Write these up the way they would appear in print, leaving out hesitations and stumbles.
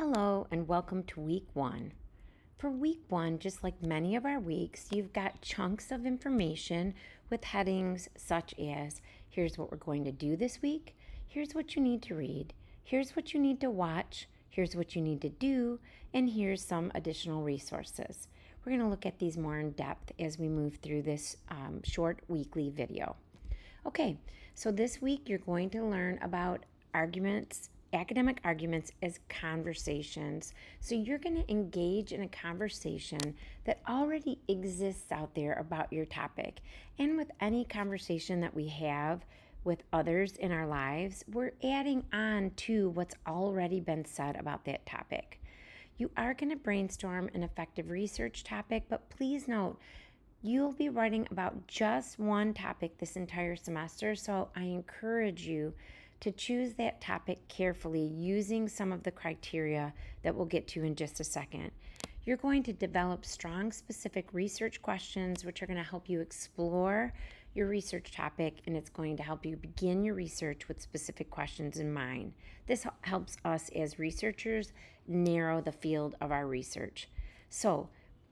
Hello and welcome to week one. For week one, just like many of our weeks, you've got chunks of information with headings such as here's what we're going to do this week, here's what you need to read, here's what you need to watch, here's what you need to do, and here's some additional resources. We're going to look at these more in depth as we move through this short weekly video. Okay, so this week you're going to learn about academic arguments as conversations. So you're going to engage in a conversation that already exists out there about your topic. And with any conversation that we have with others in our lives, we're adding on to what's already been said about that topic. You are going to brainstorm an effective research topic, but please note, you'll be writing about just one topic this entire semester, so I encourage you to choose that topic carefully using some of the criteria that we'll get to in just a second. You're going to develop strong, specific research questions, which are going to help you explore your research topic, and it's going to help you begin your research with specific questions in mind. This helps us as researchers narrow the field of our research. So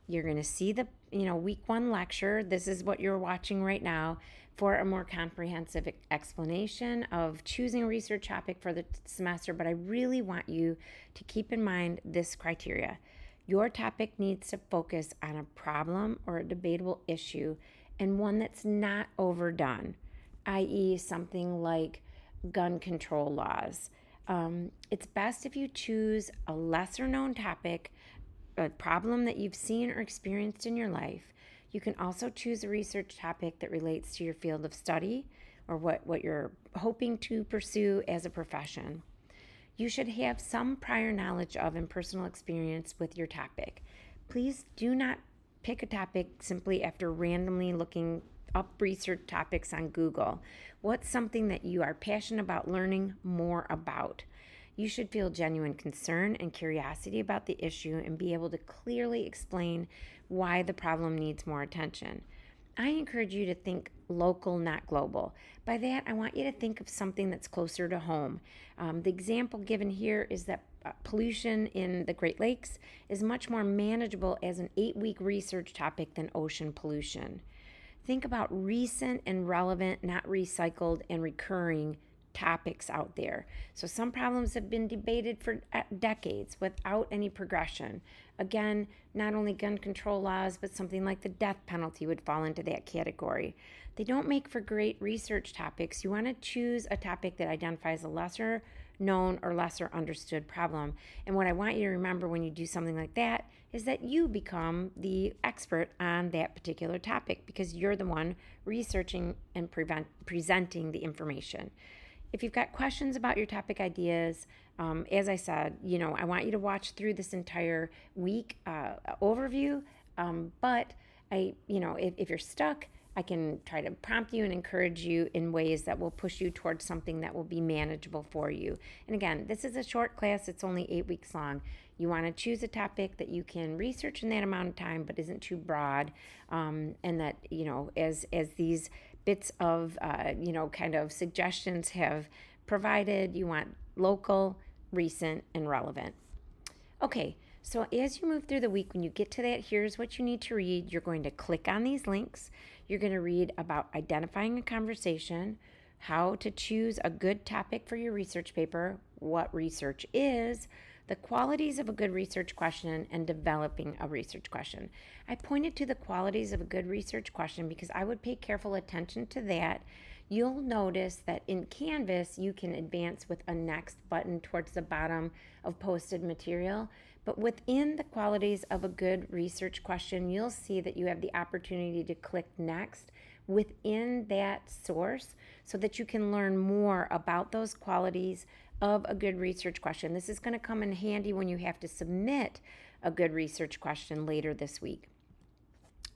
you're going to see the week one lecture. This is what you're watching right now for a more comprehensive explanation of choosing a research topic for the semester, but I really want you to keep in mind this criteria. Your topic needs to focus on a problem or a debatable issue and one that's not overdone, i.e. something like gun control laws. It's best if you choose a lesser known topic, a problem that you've seen or experienced in your life. You can also choose a research topic that relates to your field of study or what you're hoping to pursue as a profession. You should have some prior knowledge of and personal experience with your topic. Please do not pick a topic simply after randomly looking up research topics on Google. What's something that you are passionate about learning more about? You should feel genuine concern and curiosity about the issue and be able to clearly explain why the problem needs more attention. I encourage you to think local, not global. By that, I want you to think of something that's closer to home. The example given here is that pollution in the Great Lakes is much more manageable as an 8-week research topic than ocean pollution. Think about recent and relevant, not recycled and recurring topics out there. So some problems have been debated for decades without any progression. Again, not only gun control laws, but something like the death penalty would fall into that category. They don't make for great research topics. You want to choose a topic that identifies a lesser known or lesser understood problem. And what I want you to remember when you do something like that is that you become the expert on that particular topic because you're the one researching and presenting the information. If you've got questions about your topic ideas, as I said, I want you to watch through this entire week overview. But if you're stuck, I can try to prompt you and encourage you in ways that will push you towards something that will be manageable for you. And again, this is a short class. It's only 8 weeks long. You want to choose a topic that you can research in that amount of time, but isn't too broad. And that, as these bits of, kind of suggestions have provided, you want local, recent, and relevant. Okay, so as you move through the week, when you get to that, here's what you need to read. You're going to click on these links. You're going to read about identifying a conversation, how to choose a good topic for your research paper, what research is, the qualities of a good research question, and developing a research question. I pointed to the qualities of a good research question because I would pay careful attention to that. You'll notice that in Canvas, you can advance with a next button towards the bottom of posted material. But within the qualities of a good research question, you'll see that you have the opportunity to click next within that source so that you can learn more about those qualities of a good research question. This is going to come in handy when you have to submit a good research question later this week.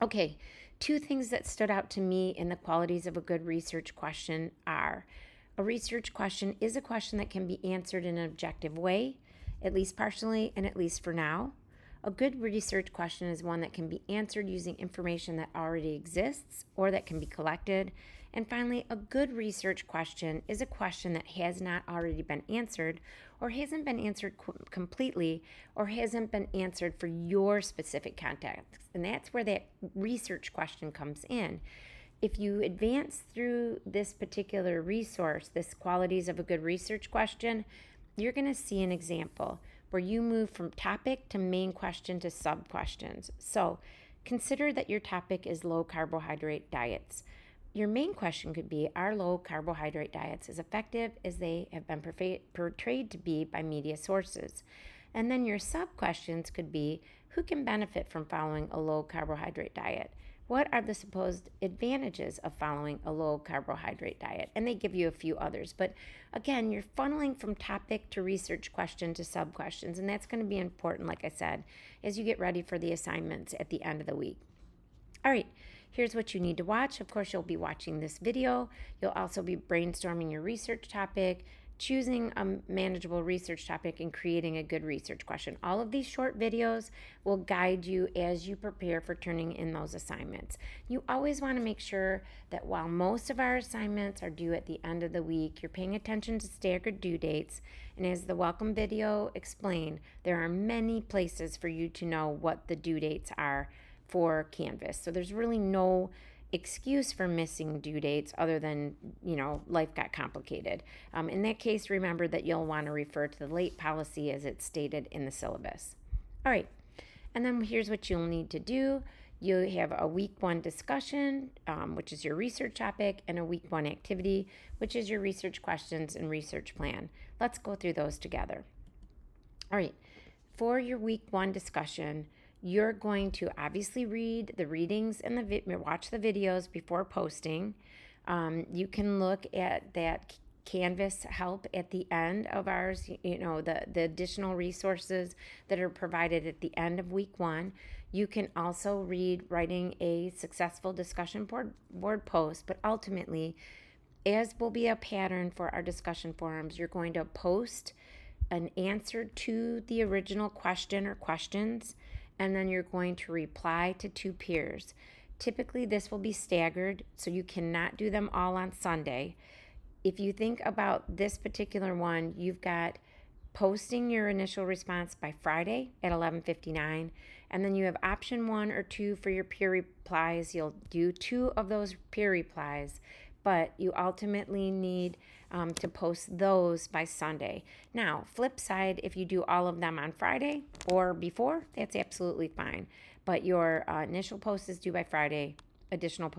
Okay, 2 things that stood out to me in the qualities of a good research question are: a research question is a question that can be answered in an objective way, at least partially and at least for now. A good research question is one that can be answered using information that already exists or that can be collected. And finally, a good research question is a question that has not already been answered or hasn't been answered completely or hasn't been answered for your specific context. And that's where that research question comes in. If you advance through this particular resource, this qualities of a good research question, you're going to see an example where you move from topic to main question to sub questions. So consider that your topic is low carbohydrate diets. Your main question could be, are low carbohydrate diets as effective as they have been portrayed to be by media sources? And then your sub questions could be, who can benefit from following a low carbohydrate diet? What are the supposed advantages of following a low carbohydrate diet? And they give you a few others. But again, you're funneling from topic to research question to sub questions. And that's going to be important, like I said, as you get ready for the assignments at the end of the week. All right, here's what you need to watch. Of course, you'll be watching this video. You'll also be brainstorming your research topic, choosing a manageable research topic, and creating a good research question. All of these short videos will guide you as you prepare for turning in those assignments. You always want to make sure that while most of our assignments are due at the end of the week, you're paying attention to staggered due dates. And as the welcome video explained, there are many places for you to know what the due dates are for Canvas. So there's really no excuse for missing due dates other than, life got complicated. In that case, remember that you'll want to refer to the late policy as it's stated in the syllabus. All right, and then here's what you'll need to do. You have a week 1 discussion, which is your research topic, and a week 1 activity, which is your research questions and research plan. Let's go through those together. All right, for your week 1 discussion, you're going to obviously read the readings and watch the videos before posting. You can look at that Canvas help at the end of ours, the additional resources that are provided at the end of week 1. You can also read writing a successful discussion board post, but ultimately, as will be a pattern for our discussion forums, you're going to post an answer to the original question or questions, and then you're going to reply to 2 peers. Typically, this will be staggered, so you cannot do them all on Sunday. If you think about this particular one, you've got posting your initial response by Friday at 11:59, and then you have option 1 or 2 for your peer replies. You'll do 2 of those peer replies, but you ultimately need to post those by Sunday. Now, flip side, if you do all of them on Friday or before, that's absolutely fine. But your initial post is due by Friday. Additional,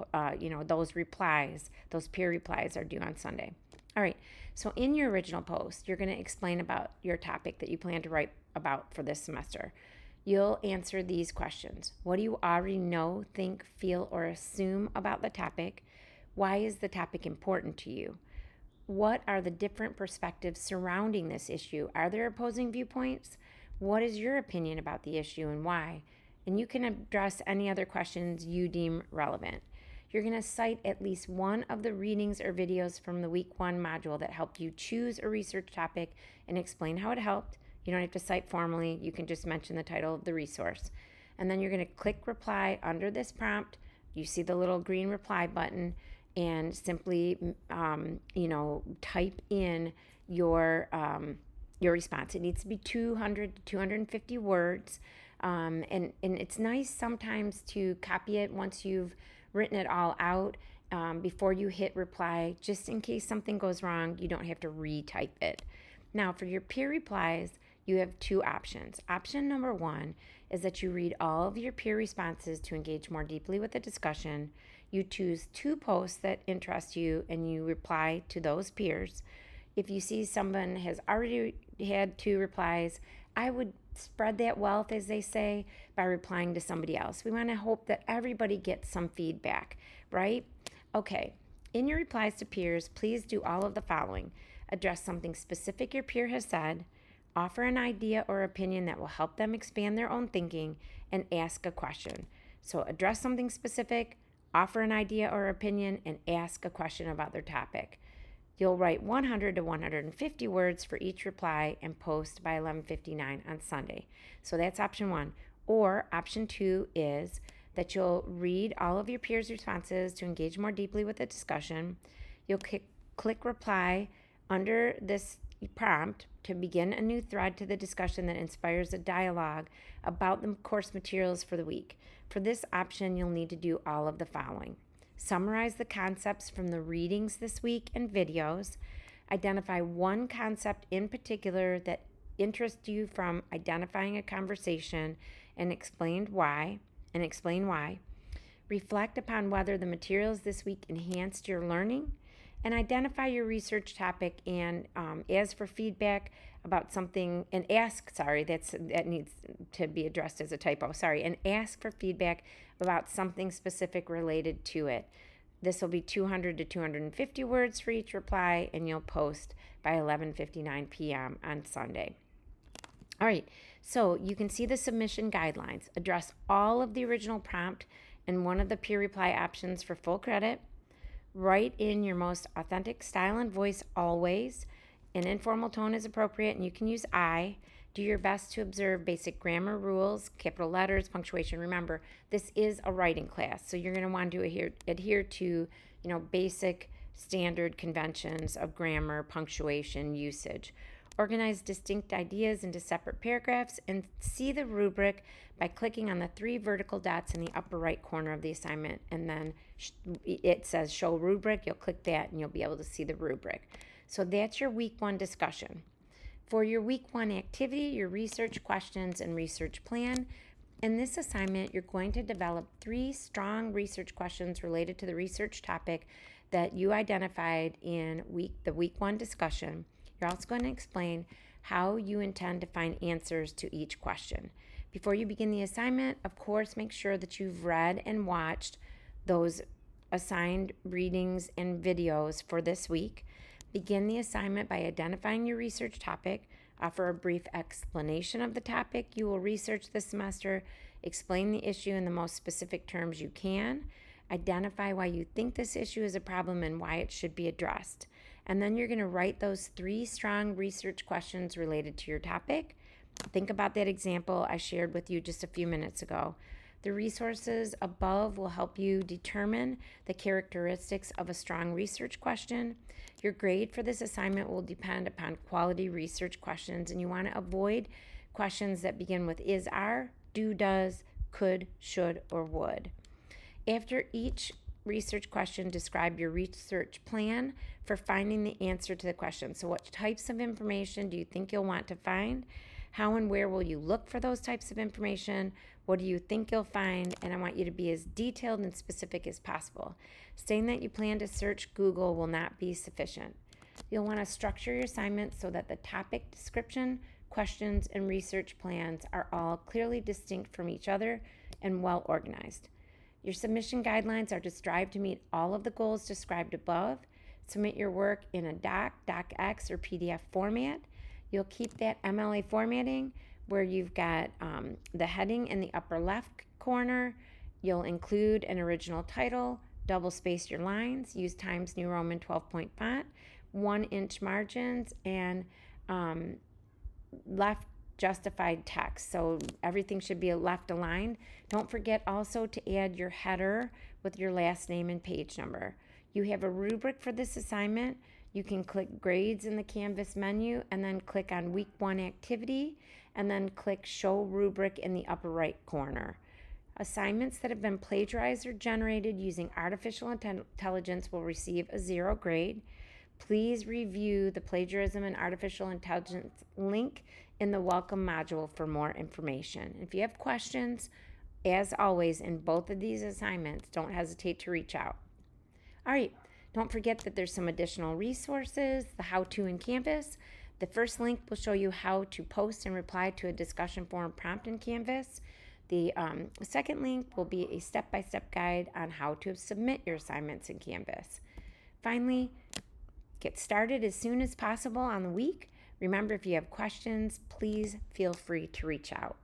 those replies, those peer replies are due on Sunday. All right, so in your original post, you're going to explain about your topic that you plan to write about for this semester. You'll answer these questions. What do you already know, think, feel, or assume about the topic? Why is the topic important to you? What are the different perspectives surrounding this issue? Are there opposing viewpoints? What is your opinion about the issue and why? And you can address any other questions you deem relevant. You're going to cite at least one of the readings or videos from the week 1 module that helped you choose a research topic and explain how it helped. You don't have to cite formally. You can just mention the title of the resource. And then you're going to click reply under this prompt. You see the little green reply button, and simply, type in your response. It needs to be 200 to 250 words. And it's nice sometimes to copy it once you've written it all out before you hit reply, just in case something goes wrong, you don't have to retype it. Now, for your peer replies, you have 2 options. Option number 1 is that you read all of your peer responses to engage more deeply with the discussion. You choose 2 posts that interest you and you reply to those peers. If you see someone has already had 2 replies, I would spread that wealth, as they say, by replying to somebody else. We want to hope that everybody gets some feedback, right? Okay, in your replies to peers, please do all of the following. Address something specific your peer has said, offer an idea or opinion that will help them expand their own thinking, and ask a question. So address something specific, offer an idea or opinion, and ask a question about their topic. You'll write 100 to 150 words for each reply and post by 11:59 on Sunday. So that's option 1. Or option 2 is that you'll read all of your peers' responses to engage more deeply with the discussion. You'll click reply under this prompt to begin a new thread to the discussion that inspires a dialogue about the course materials for the week. For this option, you'll need to do all of the following: summarize the concepts from the readings this week and videos, identify one concept in particular that interests you from identifying a conversation and explain why, reflect upon whether the materials this week enhanced your learning, and identify your research topic and ask for feedback about something, and that needs to be addressed as a typo, and ask for feedback about something specific related to it. This will be 200 to 250 words for each reply, and you'll post by 11:59 p.m. on Sunday. All right, so you can see the submission guidelines. Address all of the original prompt and one of the peer reply options for full credit. Write in your most authentic style and voice always. An informal tone is appropriate, and you can use I. Do your best to observe basic grammar rules, capital letters, punctuation. Remember, this is a writing class, so you're going to want to adhere to, basic standard conventions of grammar, punctuation, usage. Organize distinct ideas into separate paragraphs, and see the rubric by clicking on the 3 vertical dots in the upper right corner of the assignment, and then it says show rubric. You'll click that and you'll be able to see the rubric. So that's your week 1 discussion. For your week 1 activity, your research questions and research plan, in this assignment, you're going to develop 3 strong research questions related to the research topic that you identified in the week 1 discussion. You're also going to explain how you intend to find answers to each question. Before you begin the assignment, of course, make sure that you've read and watched those assigned readings and videos for this week. Begin the assignment by identifying your research topic. Offer a brief explanation of the topic you will research this semester. Explain the issue in the most specific terms you can. Identify why you think this issue is a problem and why it should be addressed. And then you're going to write those 3 strong research questions related to your topic. Think about that example I shared with you just a few minutes ago. The resources above will help you determine the characteristics of a strong research question. Your grade for this assignment will depend upon quality research questions, and you want to avoid questions that begin with is, are, do, does, could, should, or would. After each research question, describe your research plan for finding the answer to the question. So what types of information do you think you'll want to find? How and where will you look for those types of information? What do you think you'll find? And I want you to be as detailed and specific as possible. Saying that you plan to search Google will not be sufficient. You'll want to structure your assignment so that the topic description, questions, and research plans are all clearly distinct from each other and well organized. Your submission guidelines are to strive to meet all of the goals described above. Submit your work in a docx, or PDF format. You'll keep that MLA formatting where you've got the heading in the upper left corner. You'll include an original title, double space your lines, use Times New Roman 12-point font, 1-inch margins, and left justified text. So everything should be left aligned. Don't forget also to add your header with your last name and page number. You have a rubric for this assignment. You can click grades in the Canvas menu and then click on week 1 activity and then click show rubric in the upper right corner. Assignments that have been plagiarized or generated using artificial intelligence will receive a 0 grade. Please review the plagiarism and artificial intelligence link in the welcome module for more information. If you have questions, as always, in both of these assignments, don't hesitate to reach out. All right, don't forget that there's some additional resources, the how-to in Canvas. The first link will show you how to post and reply to a discussion forum prompt in Canvas. The second link will be a step-by-step guide on how to submit your assignments in Canvas. Finally, get started as soon as possible on the week. Remember, if you have questions, please feel free to reach out.